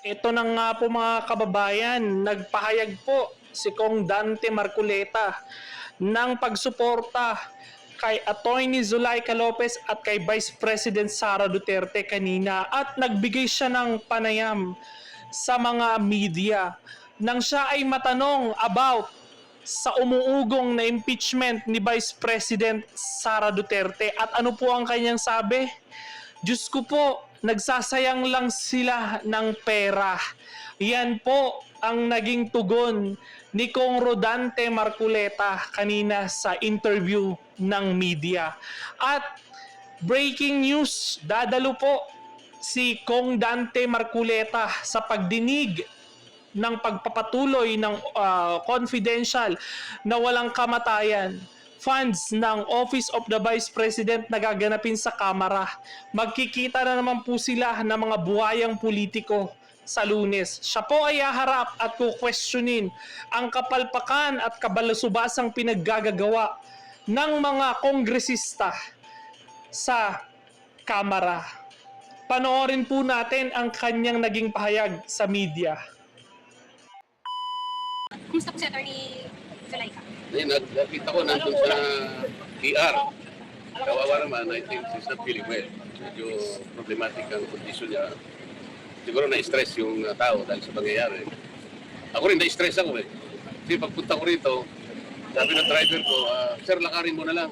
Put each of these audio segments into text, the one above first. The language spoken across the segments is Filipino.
Ito na nga po mga kababayan, nagpahayag po si Kong Dante Marcoleta ng pagsuporta kay Atty. Zulaika Lopez at kay Vice President Sara Duterte kanina at nagbigay siya ng panayam sa mga media nang siya ay matanong about sa umuugong na impeachment ni Vice President Sara Duterte at ano po ang kanyang sabi? Diyos ko po, nagsasayang lang sila ng pera. Yan po ang naging tugon ni Kong Rodante Marcoleta kanina sa interview ng media. At breaking news, dadalo po si Kong Dante Marcoleta sa pagdinig ng pagpapatuloy ng confidential na walang kamatayan funds ng Office of the Vice President na gaganapin sa Kamara. Magkikita na naman po sila ng mga buhayang politiko sa Lunes. Siya po ay haharap at kukwestiyonin ang kapalpakan at kabalasubasang pinaggagawa ng mga kongresista sa Kamara. Panoorin po natin ang kanyang naging pahayag sa media. Kumusta po si Atty. Zulaika? Nakita ko nandun sa PR. Kawawa naman, I think she's not feeling well. Medyo problematic ang kondisyon niya. Siguro na-stress yung tao dahil sa pangyayari. Ako rin na-stress ako eh. Kasi pagpunta ko rito, sabi ng driver ko, sir, lakarin mo na lang.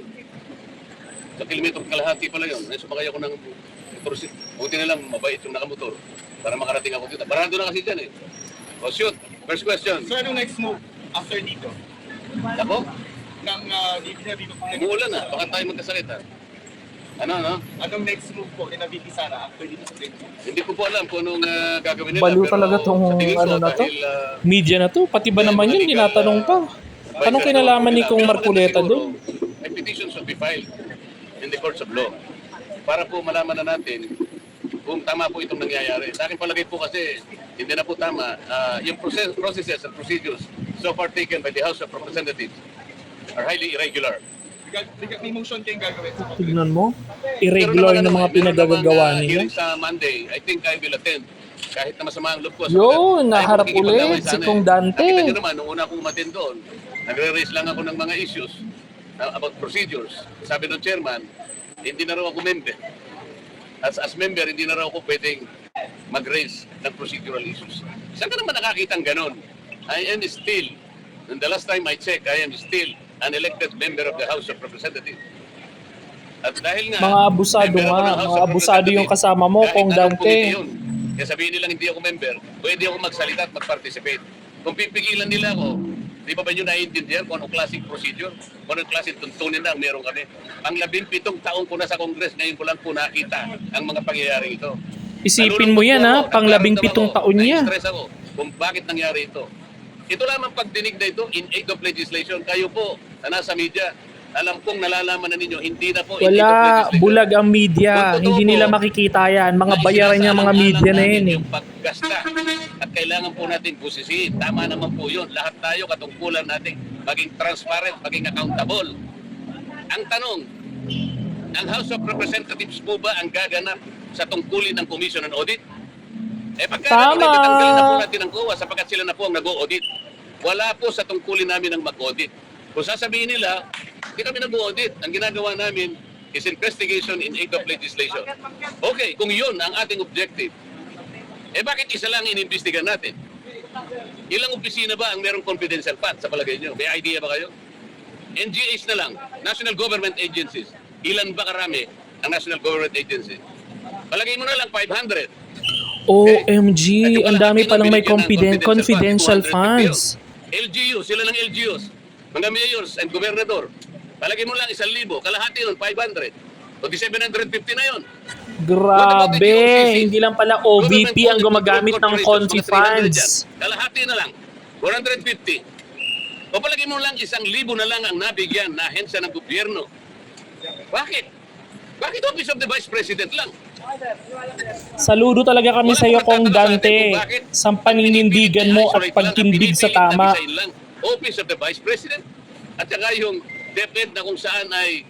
Sa kilometro kalahati pala yun. Sumakay ako ng motor. Buti na lang, mabait yung nakamotor para makarating ako dito. Barado na kasi dyan eh. O shoot, first question. So anong next move after dito? Ako? Nang dito po. Umuulan na, baka tayo magkasakit ha. Ano? Anong next move po ni Naviti Sara after dito sa trade? Hindi ko po alam kung anong gagawin nila. Baliw pero talaga tong sa tingin ko, ano na to. dahil, Media na to, pati ba naman yun, tinatanong pa. Anong kinalaman ni Kong Marcoleta doon? May petitions should be filed in the courts of law para po malaman na natin kung tama po itong nangyayari. Sa akin palagay po kasi hindi na po tama. Yung processes and procedures so far taken by the House of Representatives are highly irregular. May motion kayong gagawin sa Tignan mo, irregular na mga pinagagagawa nila. Hearing sa Monday, I think I will attend. Kahit na masama ang loob ko. Yun, naharap ulit si Kong Dante. Nakita nyo naman, nung una akong umattend doon, nagre-raise lang ako ng mga issues about procedures. Sabi ng chairman, hindi na raw ako member. As member, hindi na raw ako pwedeng mag-raise ng procedural issues. Saan ka naman nakakita ng ganon? I am still, and the last time I checked, I am still an elected member of the House of Representatives. At dahil nga, Mga abusado member ako nga, ng House mga of abusado yung Representatives, kasama mo, kahit Kong anong Dante. committee yun. Kaya sabihin nilang hindi ako member, pwede ako magsalita at mag-participate. Kung pipigilan nila ako, di ba nyo naiintindihan kung anong klaseng procedure, kung anong klaseng tuntunin na ang meron kami. Ang 17 taong ko na sa Congress, ngayon ko lang po nakita ang mga pangyayari ito. Isipin mo yan ha, pang 17 taon niya. Na-stress ako kung bakit nangyari ito. Ito lamang pagdinig na ito in aid of legislation. Kayo po na nasa media, alam kong nalalaman na ninyo, hindi na po in aid of Wala, legislation. bulag ang media. Kung totoo Hindi po, nila makikita yan. Mga bayaran niya mga media na yan eh. Yung paggasta at kailangan po natin busisiin. Tama naman po yun. Lahat tayo katungkulan natin maging transparent, maging accountable. Ang tanong, ang House of Representatives po ba ang gaganap sa tungkulin ng Commission on Audit? Pagka Tama. tanggalin na po natin ang COA sapagkat sila na po ang nag-audit. Wala po sa tungkulin namin ang mag-audit. Kung sasabihin nila, hindi kami nag-audit. Ang ginagawa namin is investigation in aid of legislation. Okay, kung yun ang ating objective, bakit isa lang inimbestigan natin? Ilang opisina ba ang merong confidential fund sa palagay nyo? May idea ba kayo? NGAs na lang, National Government Agencies. Ilan ba karami ang National Government Agencies? Palagay mo na lang 500. OMG, At ang dami kalahati palang may nun, binigyan ng confidential 250 funds. LGU, sila ng LGUs. Mga mayors and gobernador. Palagay mo lang 1,000, kalahati nun 500. O di 750 na yun. Grabe, hindi lang pala OVP ang gumagamit ng confi funds. Kalahati na lang, 450. O palagay mo lang 1,000 na lang ang nabigyan na ahensya ng gobyerno. Bakit? Bakit Office of the Vice President lang? Saludo talaga kami sa iyo, Kong Dante, sa paninindigan mo at pagtindig sa tama. Office of the Vice President at saka yung DepEd na kung saan ay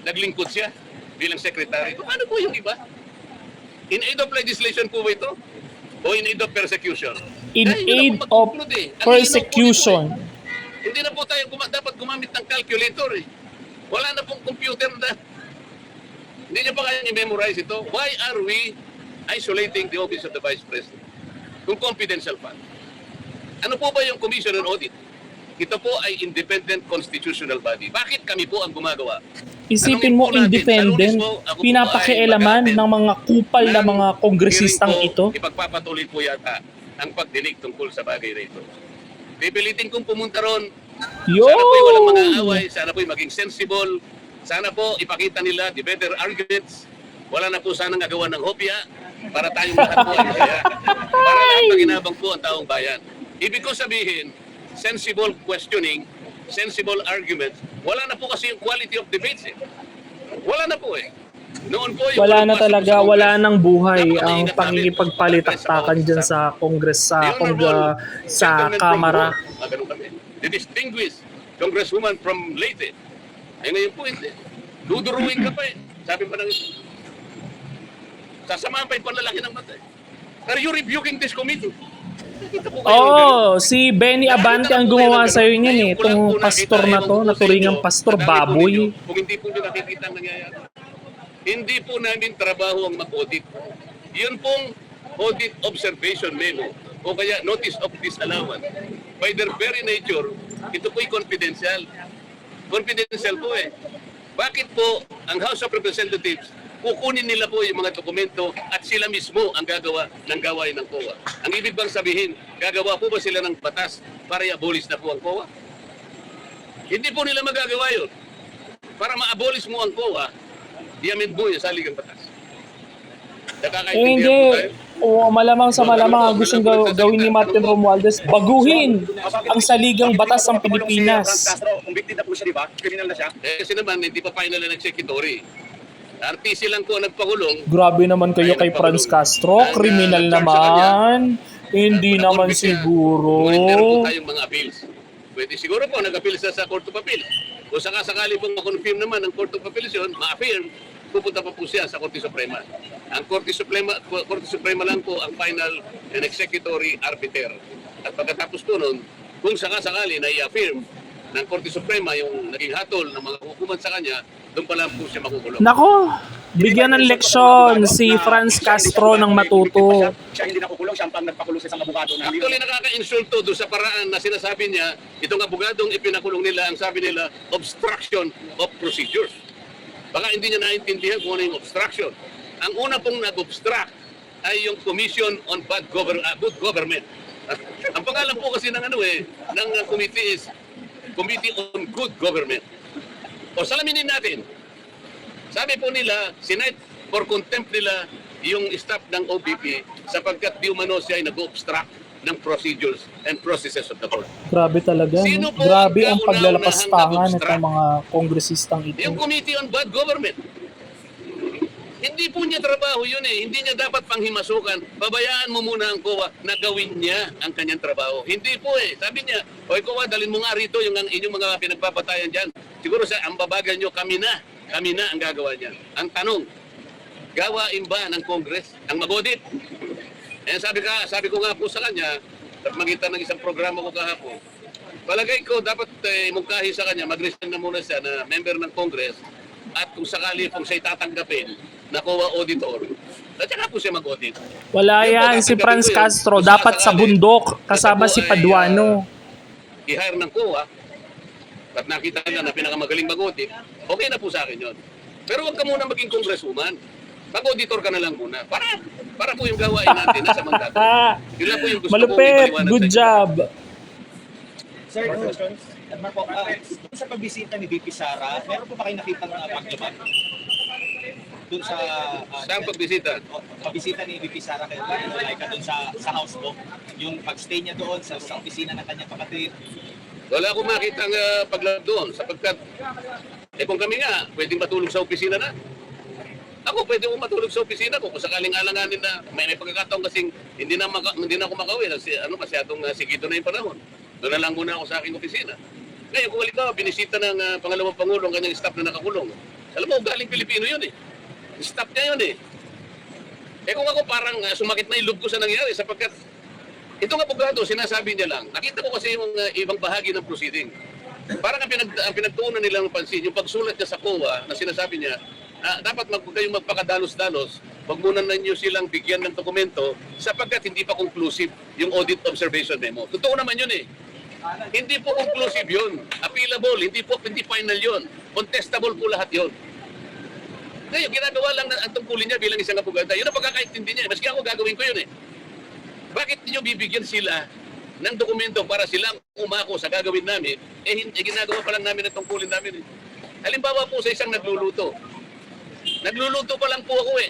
naglingkod siya bilang secretary. Paano po yung iba? In aid of legislation po ba ito? o in aid of persecution. In Kaya yun aid ang of magkukulot eh. Ang linaw po persecution. nito eh. Hindi na po tayo dapat gumamit ng calculator eh. Wala na pong computer na. Hindi niyo pa kaya i-memorize ito. Why are we isolating the office of the Vice President? Kung confidential fund. Ano po ba yung Commission on Audit? Ito po ay independent constitutional body. Bakit kami po ang gumagawa? Isipin mo, Tanungin po natin, independent, sa Lunes po, ako po pinapakialaman ay ng mga kupal na ng mga kongresistang hearing ito. po, ipagpapatuloy po yata ang pagdinig tungkol sa bagay na ito. Pipilitin kong pumunta ron. Yo! Sana po'y walang mga away, sana po'y maging sensible, sana po ipakita nila the better arguments. Wala na po sanang agawan ng hopya para tayong lahat po ay masaya. Para lahat maginabang po ang taong bayan. Ibig ko sabihin, sensible questioning, sensible arguments, wala na po kasi yung quality of debates eh. Wala na po eh. Noon po yung Wala na pasok talaga, sa wala Congress, nang buhay napakamaingat ang namin pangingipagpalitaktakan dyan sa Congress, sa Kamara. Ganun kami. The distinguished Congresswoman from Leyte. Eh ngayon po hindi. Duduruin ka pa eh. Sabi pa ng sasamahan pa yung panlalaki ng mata eh. Are you rebuking this committee? Nakita po kayo ng ganun. Oh, si Benny Abante ang gumawa sa iyo niyan eh. Itong pastor na to, naturingang pastor baboy. Kung hindi po nyo nakikita ang nangyayari. Hindi po namin trabaho ang mag-audit. Yun pong audit observation memo o kaya notice of disallowance. By their very nature, ito po'y confidential. Confidential po eh. Bakit po ang House of Representatives kukunin nila po yung mga dokumento at sila mismo ang gagawa ng gawain ng COA? Ang ibig bang sabihin, gagawa po ba sila ng batas para i-abolish na po ang COA? Hindi po nila magagawa yun. Para ma-abolish mo ang COA, i-amend mo yung saligang batas. Nakakaintindihan Hindi. po tayo? O malamang sa malamang ang gustong gawin ni Martin Romualdez, baguhin ang saligang batas ng Pilipinas. Convicted na po siya, di ba? Criminal na siya. Eh, kasi naman, hindi pa final na nag-secretary. RTC lang po ang nagpakulong. Grabe naman kayo kay Franz Castro, kriminal naman. Hindi naman siguro. Ngunit meron po tayong mga appeals. Pwede siguro po nag-appeal sa Court of Appeals. Kung sakasakali pong ma-confirm naman ng Court of Appeals yun, ma-affirm, pupunta pa po siya sa Korte Suprema. Ang Korte Suprema lang po ang final and executory arbiter. At pagkatapos po nun, kung sakasakali na i-affirm ng Korte Suprema yung naging hatol ng mga hukuman sa kanya, doon pa lang po siya makukulong. Nako, bigyan ng leksyon si Franz Castro ng matuto. Siya hindi nakukulong, siya ang nagpakulong sa isang abogado. Actually, nakaka-insulto doon sa paraan na sinasabi niya, itong abogadong ipinakulong nila, ang sabi nila, obstruction of procedures. Baka hindi niya naintindihan kung ano yung obstruction. Ang una pong nag-obstruct ay yung Commission on Good Government. Ang pangalan po kasi ng ng committee is Committee on Good Government. O salaminin natin. Sabi po nila, sinight for contempt nila yung staff ng OPP sapagkat di umano siya ay nag-obstruct ng procedures and processes of the court. Grabe talaga. Sino No? po Grabe ang ang paglalapastangan kauna-unahang ng mga kongresistang ito. Yung Committee on Bad Government. Hindi po niya trabaho yun eh. Hindi niya dapat panghimasukan. Babayaan mo muna ang COA na gawin niya ang kanyang trabaho. Hindi po eh. Sabi niya, oy COA, dalhin mo nga rito yung inyong mga pinagpapatayan dyan. Siguro ang babagan nyo, kami na ang gagawa niyan. Ang tanong, gawain ba ng Congress ang mag-audit? Eh sabi ko nga po sa kanya, at magitan ng isang programa ko kahapon, palagay ko dapat mungkahi sa kanya, mag-resign na muna siya na member ng Congress at kung sakali pong siya'y tatanggapin na COA auditor, at saka po siya mag-audit. Wala yan, si Franz Castro. Dapat sa bundok, kasama si Paduano. I-hire ng COA, at nakita na na pinakamagaling mag-audit, okay na po sa akin yun. Pero huwag ka muna maging congresswoman. Mag-auditor ka na lang muna. Para po yung gawain natin nasa mandato. Yun lang po yung gusto Malupit, kong ipaliwanag good sa inyo. job. Sir, Marco, sa pagbisita ni VP Sara, meron po ba kayo nakita ng paglabag? Doon sa... Saan pagbisita? pagbisita ni VP Sara kay Laika doon sa house ko. Yung pagstay niya doon sa opisina ng kanyang kapatid. Wala akong makitang paglab doon sapagkat kung kami nga, pwedeng matulog sa opisina na. Ako, pwede akong matulog sa opisina ko kung sakaling alanganin na may pagkakataon kasing hindi na ako makawin. Masyadong sigido na yung panahon. Doon na lang muna ako sa aking opisina. Ngayon, kung ka, binisita ng pangalawang Pangulo ang kanyang staff na nakakulong. Alam mo, galing Pilipino yun eh. Staff niya yun eh. Eh kung ako parang sumakit na yung loob ko sa nangyari sapagkat itong abogado, sinasabi niya lang, nakita ko kasi yung ibang bahagi ng proceeding. Parang ang pinagtuunan nila ng pansin, yung pagsulat niya sa COA na sinasabi niya, dapat kayong magpakadalos-dalos, wag muna ninyo silang bigyan ng dokumento sapagkat hindi pa conclusive yung audit observation memo. Totoo naman yun eh. Hindi po conclusive yun. Appealable, hindi final yun. Contestable po lahat yun. Ngayon, ginagawa lang ang tungkulin niya bilang isang abogado. Yun ang pagkakaintindi niya. Maski ako gagawin ko yun eh. Bakit niyo bibigyan sila ng dokumento para silang umako sa gagawin namin, ginagawa pa lang namin ang tungkulin namin. Halimbawa po sa isang nagluluto. Nagluluto pa lang po ako eh.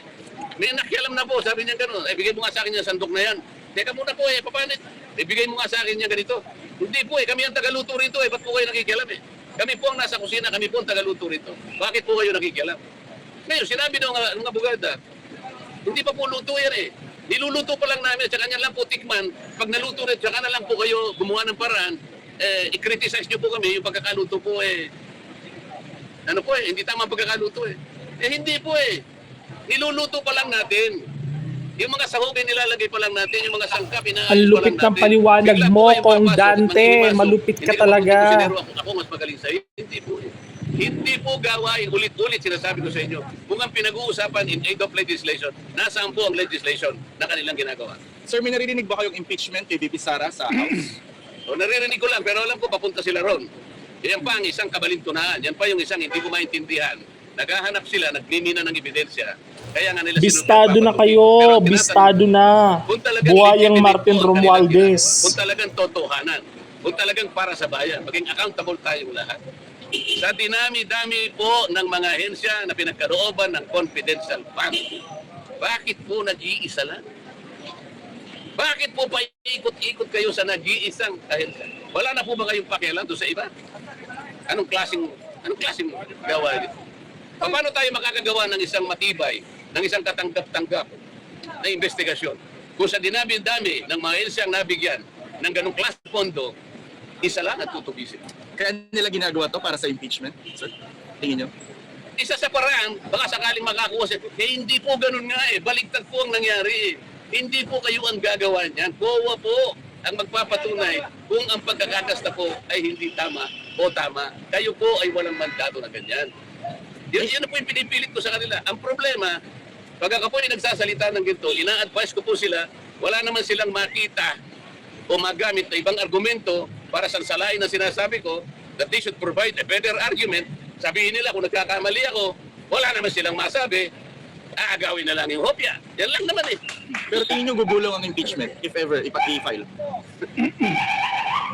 May nakialam na po, sabi niya gano'n, bigay mo nga sa akin yung sandok na yan. Teka muna po eh, paano? Bigay mo nga sa akin yung ganito. Hindi po eh, kami ang tagaluto rito eh, ba't po kayo nakikialam eh? Kami po ang nasa kusina, kami po ang tagaluto rito. Bakit po kayo nakikialam? Ngayon, sinabi ng abogada, hindi pa po luto yan eh. Niluluto pa lang namin at saka niya lang po tikman. Pag naluto rin, saka na lang po kayo gumawa ng paraan, i-criticize niyo po kami yung pagkakaluto po eh. Ano po eh, hindi tama ang pagkakaluto eh. Eh hindi po eh. Niluluto pa lang natin. Yung mga sahogin nilalagay pa lang natin, yung mga sangkap inaalay Ang lupit ng paliwanag mo, Kong Dante. Malupit ka talaga. Ako mas magaling sa'yo. Hindi po eh. Hindi po gawain, ulit-ulit sinasabi ko sa inyo. Kung ang pinag-uusapan in aid of legislation, nasaan po ang legislation na kanilang ginagawa? Sir, may naririnig ba kayong impeachment kay VP Sara sa House? O naririnig ko lang, pero alam ko papunta sila ron. Yan pa ang isang kabalintunaan. Yan pa yung isang hindi ko maintindihan. Naghahanap sila, nagmimina ng ebidensya. Kaya nga nila Bistado na kayo, bistado na. Buhayang Martin Romualdez. Kung talagang totohanan, kung talagang para sa bayan, maging accountable tayong lahat. Sa dinami-dami po ng mga ahensya na pinagkalooban ng confidential fund, bakit po nag-iisa lang? Bakit po pa ikot-ikot kayo sa nag-iisang ahensya? Wala na po ba kayong pakialam doon sa iba? Anong klaseng gawa dito? Paano tayo makakagawa ng isang matibay, ng isang katanggap-tanggap na investigasyon? Kung sa dinami-dami ng mga ahensyang nabigyan ng ganong klaseng pondo, isa lang at tutubisin. Kaya nila ginagawa to para sa impeachment, sir? Tingin niyo? Isa sa paraan, baka sakaling makakuha siya. Hindi po ganun nga eh. Baliktad po ang nangyari eh. Hindi po kayo ang gagawa niyan. COA po ang magpapatunay kung ang pagkakagasta po ay hindi tama o tama. Kayo po ay walang mandato na ganyan. Yan po yung pinipilit ko sa kanila. Ang problema, pag ako po ay nagsasalita ng ginto, ina-advise ko po sila, wala naman silang makita o magamit na ibang argumento para sansalain na sinasabi ko that they should provide a better argument. Sabihin nila kung nagkakamali ako, wala naman silang masabi, aagawin na lang yung hopya. Yan lang naman eh. Pero tingin niyo gugulong ang impeachment if ever i-file?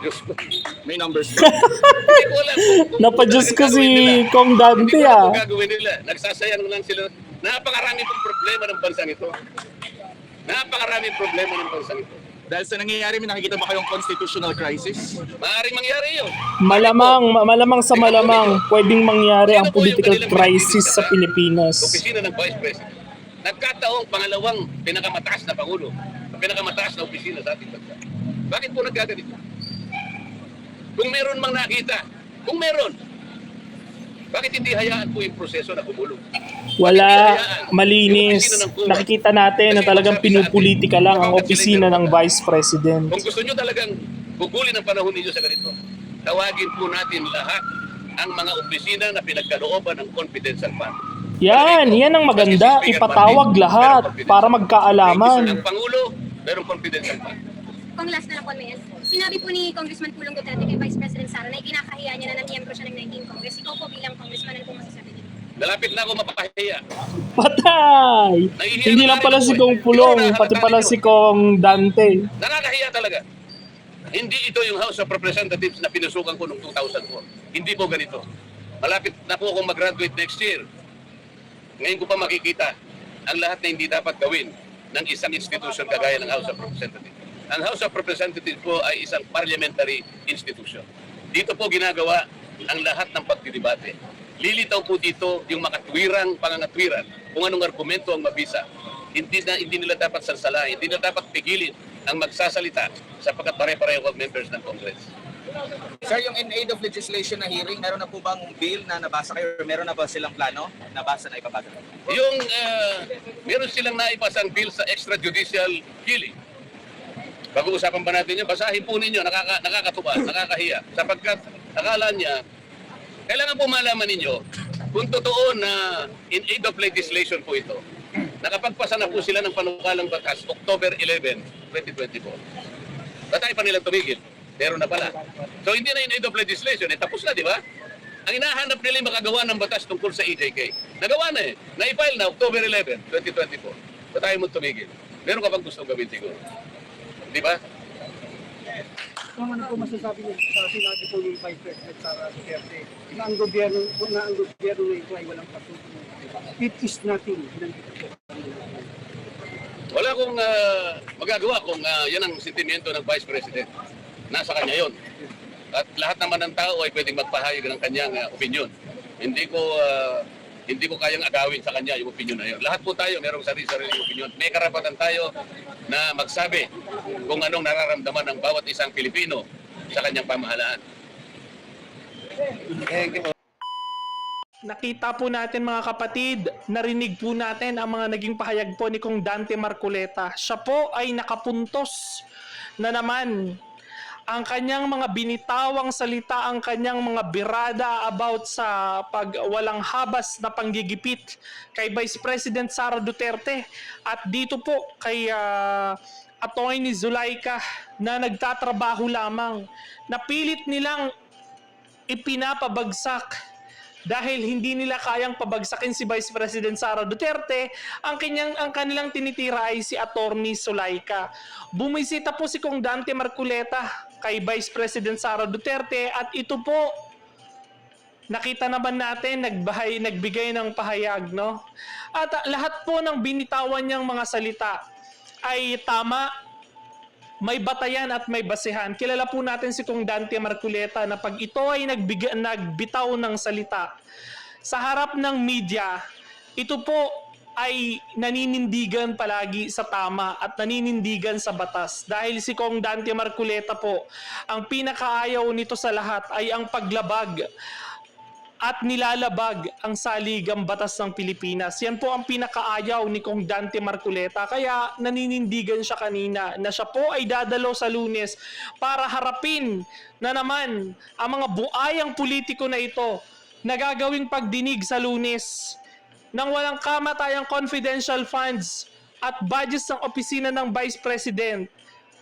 Diyos ko. May numbers ba? Hindi ko alam. Napadiyos ko si Kong Hindi Dante ko alam ah. kung gagawin nila. Nagsasayang lang sila. Napakarami pong problema ng bansang ito. Napakarami problema ng bansang ito. Dahil sa nangyayari, may nakikita ba kayong constitutional crisis? Maaaring mangyari yun. Malamang sa malamang, pwedeng mangyari ang political crisis sa Pilipinas. Opisina ng Vice President. Nagkataong pangalawang pinakamataas na Pangulo, pinakamataas na opisina sa ating bansa. Bakit po nagkaganito? Kung meron mang nakita, kung meron, bakit hindi hayaan po yung proseso na gumulong? Wala, malinis. Nakikita natin na talagang pinupolitika lang ang opisina ng Vice President. Kung gusto nyo talagang gugulin ang panahon ninyo sa ganito, tawagin po natin lahat ang mga opisina na pinagkalooban ng confidential fund. Yan ang maganda. Ipatawag lahat para magkaalaman. Ang Pangulo, merong confidential fund. Kung last na lang po, Mayor. Sinabi po ni Congressman Pulong Duterte kay Vice President Sara na ikinakahiya niya na miyembro siya ng 19 Congress. Ikaw po bilang congressman, ano po masasabi niyo? Malapit na ako mapapahiya. Patay! Hindi lang pala si Kong Pulong, pati pala si Kong Dante. Nakakahiya talaga. Hindi ito yung House of Representatives na pinusukan ko noong 2004. Hindi po ganito. Malapit na po akong mag-graduate next year. Ngayon ko pa makikita ang lahat na hindi dapat gawin ng isang institution kagaya ng House of Representatives. Ang House of Representatives po ay isang parliamentary institution. Dito po ginagawa ang lahat ng pagdidebate. Lilitaw po dito yung makatwirang pangangatwiran kung anong argumento ang mabisa. Hindi nila dapat sansalahin, hindi nila dapat pigilin ang magsasalita sapagkat pare-pareho members ng Congress. Sir, yung in aid of legislation na hearing, meron na po bang bill na nabasa kayo? Or meron na ba silang plano? Nabasa na ipabasa? Yung meron silang naipasang bill sa extrajudicial killing. Pag-uusapan ba natin yun? Basahin po ninyo, nakakatuwa, nakakahiya. Sapagkat akala niya, kailangan po malaman ninyo kung totoo na in aid of legislation po ito. Nakapagpasa na po sila ng panukalang batas October 11, 2024. Batay pa nilang tumigil. Meron na pala. So hindi na in aid of legislation, tapos na, di ba? Ang hinahanap nila yung makagawa ng batas tungkol sa EJK. Nagawa na eh. Na-file na October 11, 2024. Batay mo tumigil. Meron ka bang gustong gawin siguro? Di ba? Kung ano po masasabi niyo sa sinabi po ng Vice President Sara Duterte na ang gobyerno na ito ay walang patutungo. It is nothing. Wala akong magagawa kung yan ang sentimiento ng Vice President. Nasa kanya yon. At lahat naman ng tao ay pwedeng magpahayag ng kanyang opinion. Hindi ko kayang agawin sa kanya yung opinion na yun. Lahat po tayo mayroong sarili-sariling opinion. May karapatan tayo na magsabi kung anong nararamdaman ng bawat isang Pilipino sa kanyang pamahalaan. Nakita po natin mga kapatid, narinig po natin ang mga naging pahayag po ni Kong Dante Marcoleta. Siya po ay nakapuntos na naman ang kanyang mga binitawang salita, ang kanyang mga birada about sa pagwalang habas na panggigipit kay Vice President Sara Duterte at dito po kay Atty. Zulaika na nagtatrabaho lamang. Napilit nilang ipinapabagsak dahil hindi nila kayang pabagsakin si Vice President Sara Duterte, ang kanilang tinitira ay si Atty. Zulaika. Bumisita po si Kong Dante Marcoleta kay Vice President Sara Duterte at ito po nakita naman natin nagbigay ng pahayag, no? At lahat po ng binitawan niyang mga salita ay tama, may batayan at may basehan. Kilala po natin si Kong Dante Marcoleta na pag ito ay nagbitaw ng salita sa harap ng media, ito po ay naninindigan palagi sa tama at naninindigan sa batas. Dahil si Kong Dante Marcoleta po, ang pinakaayaw nito sa lahat ay ang paglabag at nilalabag ang saligang batas ng Pilipinas. Yan po ang pinakaayaw ni Kong Dante Marcoleta. Kaya naninindigan siya kanina na siya po ay dadalo sa Lunes para harapin na naman ang mga buayang politiko na ito na gagawing pagdinig sa Lunes nang walang kamatayang confidential funds at budgets ng opisina ng Vice President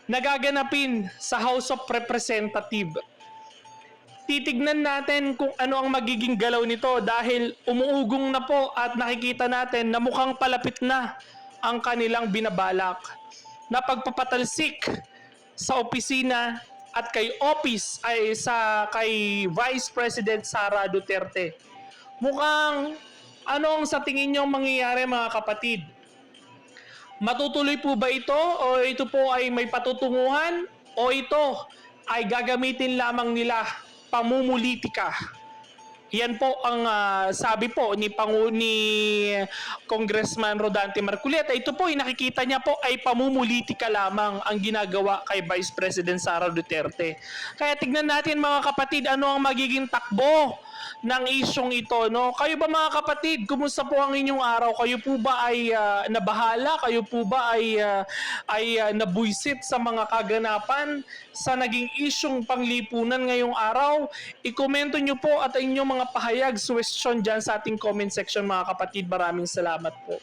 na gaganapin sa House of Representatives. Titignan natin kung ano ang magiging galaw nito dahil umuugong na po at nakikita natin na mukhang palapit na ang kanilang binabalak na pagpapatalsik sa opisina at kay office ay kay Vice President Sara Duterte. Mukhang anong sa tingin niyo mangyayari mga kapatid? Matutuloy po ba ito o ito po ay may patutunguhan o ito ay gagamitin lamang nila pamumulitika? Yan po ang sabi po ni Congressman Rodante Marcoleta. Ito po, nakikita niya po ay pamumulitika lamang ang ginagawa kay Vice President Sara Duterte. Kaya tignan natin mga kapatid, ano ang magiging takbo ng isyong ito, no? Kayo ba mga kapatid, kumusta po ang inyong araw? Kayo po ba ay nabahala? Kayo po ba ay nabuisit sa mga kaganapan sa naging isyong panglipunan ngayong araw? I-komento nyo po at inyong mga pahayag, suggestion dyan sa ating comment section mga kapatid. Maraming salamat po.